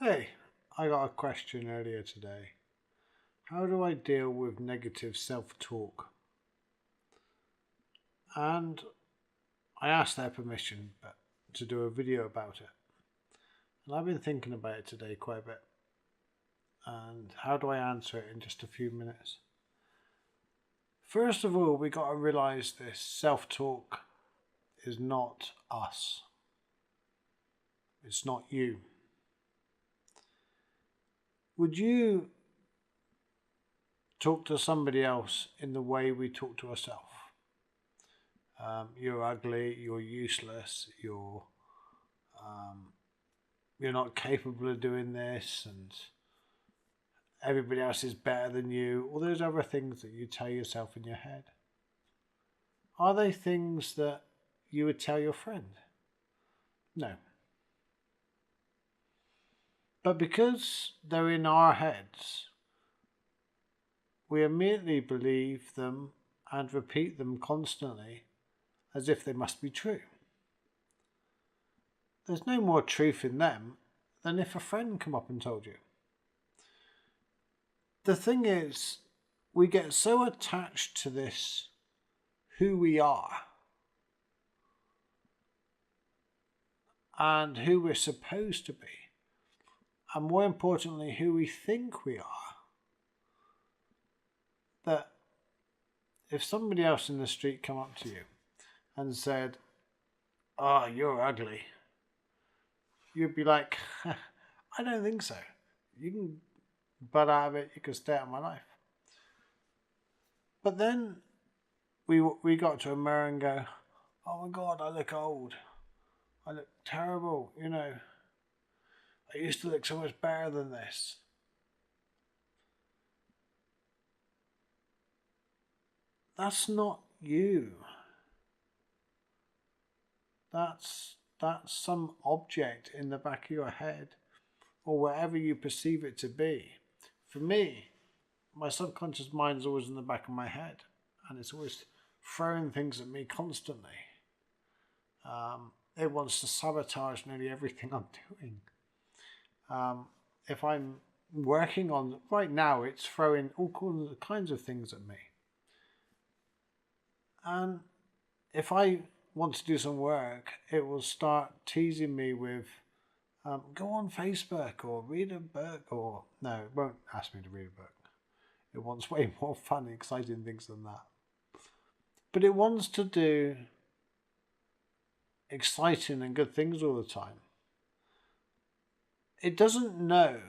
Hey, I got a question earlier today. How do I deal with negative self talk? And I asked their permission to do a video about it. And I've been thinking about it today quite a bit. And how do I answer it in just a few minutes? First of all, we got to realize this self talk is not us, it's not you. Would you talk to somebody else in the way we talk to ourselves? You're ugly, you're useless, um, you're not capable of doing this, and everybody else is better than you. All those other things that you tell yourself in your head. Are they things that you would tell your friend? No. But because they're in our heads, we immediately believe them and repeat them constantly as if they must be true. There's no more truth in them than if a friend come up and told you. The thing is, we get so attached to this who we are and who we're supposed to be, and more importantly, who we think we are, that if somebody else in the street come up to you and said, "Oh, you're ugly," you'd be like, "I don't think so. You can butt out of it, you can stay out of my life." But then we got to a mirror and go, "Oh my God, I look old. I look terrible, I used to look so much better than this." That's not you. That's some object in the back of your head or wherever you perceive it to be. For me, my subconscious mind is always in the back of my head, and it's always throwing things at me constantly. It wants to sabotage nearly everything I'm doing. If I'm working on right now, it's throwing all kinds of things at me. And if I want to do some work, it will start teasing me with, go on Facebook or read a book, or no, it won't ask me to read a book. It wants way more fun, exciting things than that. But it wants to do exciting and good things all the time. It doesn't know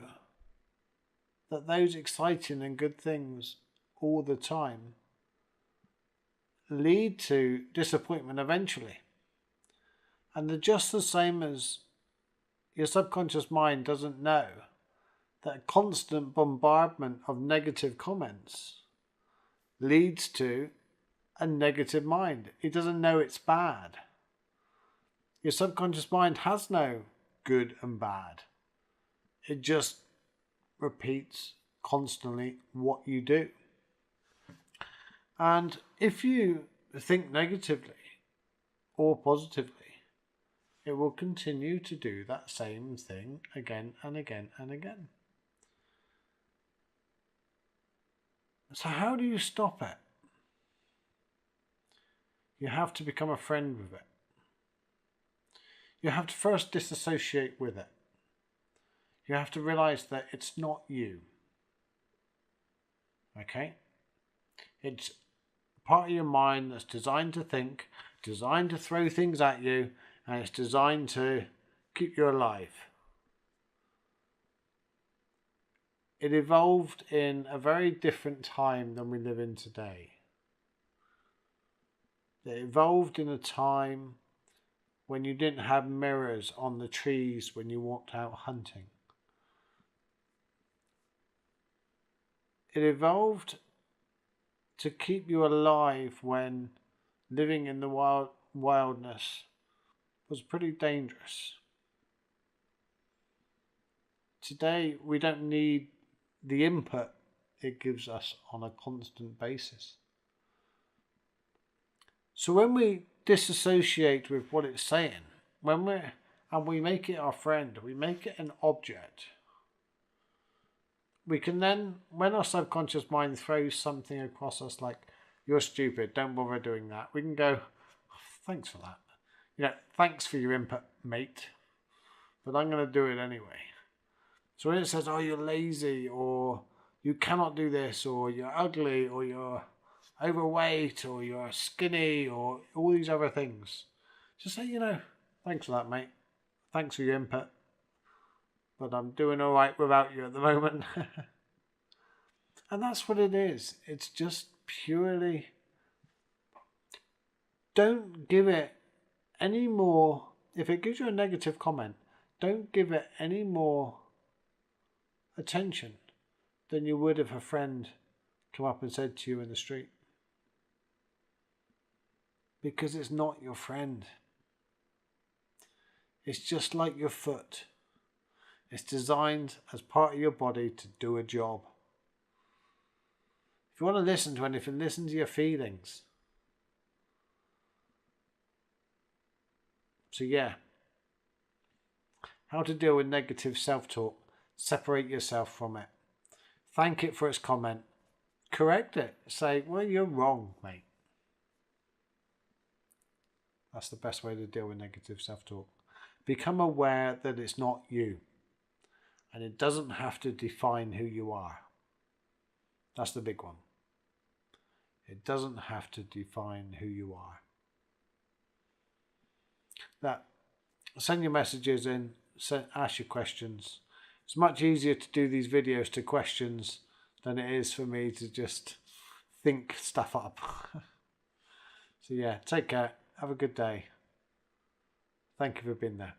that those exciting and good things all the time lead to disappointment eventually. And they're just the same as your subconscious mind doesn't know that constant bombardment of negative comments leads to a negative mind. It doesn't know it's bad. Your subconscious mind has no good and bad. It just repeats constantly what you do. And if you think negatively or positively, it will continue to do that same thing again and again and again. So how do you stop it? You have to become a friend with it. You have to first disassociate with it. You have to realize that it's not you. Okay? It's part of your mind that's designed to think, designed to throw things at you, and it's designed to keep you alive. It evolved in a very different time than we live in today. It evolved in a time when you didn't have mirrors on the trees when you walked out hunting. It evolved to keep you alive when living in the wildness was pretty dangerous. Today, we don't need the input it gives us on a constant basis. So when we with what it's saying, and we make it our friend, we make it an object, we can then, when our subconscious mind throws something across us like, you're stupid, don't bother doing that, we can go, thanks for that. Thanks for your input, mate, but I'm going to do it anyway. So when it says, oh, you're lazy, or you cannot do this, or you're ugly, or you're overweight, or you're skinny, or all these other things, just say, thanks for that, mate. Thanks for your input, but I'm doing all right without you at the moment. And that's what it is. It's just purely, don't give it any more. If it gives you a negative comment, don't give it any more attention than you would if a friend come up and said to you in the street. Because it's not your friend. It's just like your foot. It's designed as part of your body to do a job. If you want to listen to anything, listen to your feelings. So yeah, how to deal with negative self-talk. Separate yourself from it. Thank it for its comment. Correct it. Say, well, you're wrong, mate. That's the best way to deal with negative self-talk. Become aware that it's not you. And it doesn't have to define who you are. That's the big one. It doesn't have to define who you are. Send your messages in. Ask your questions. It's much easier to do these videos to questions than it is for me to just think stuff up. So yeah, take care. Have a good day. Thank you for being there.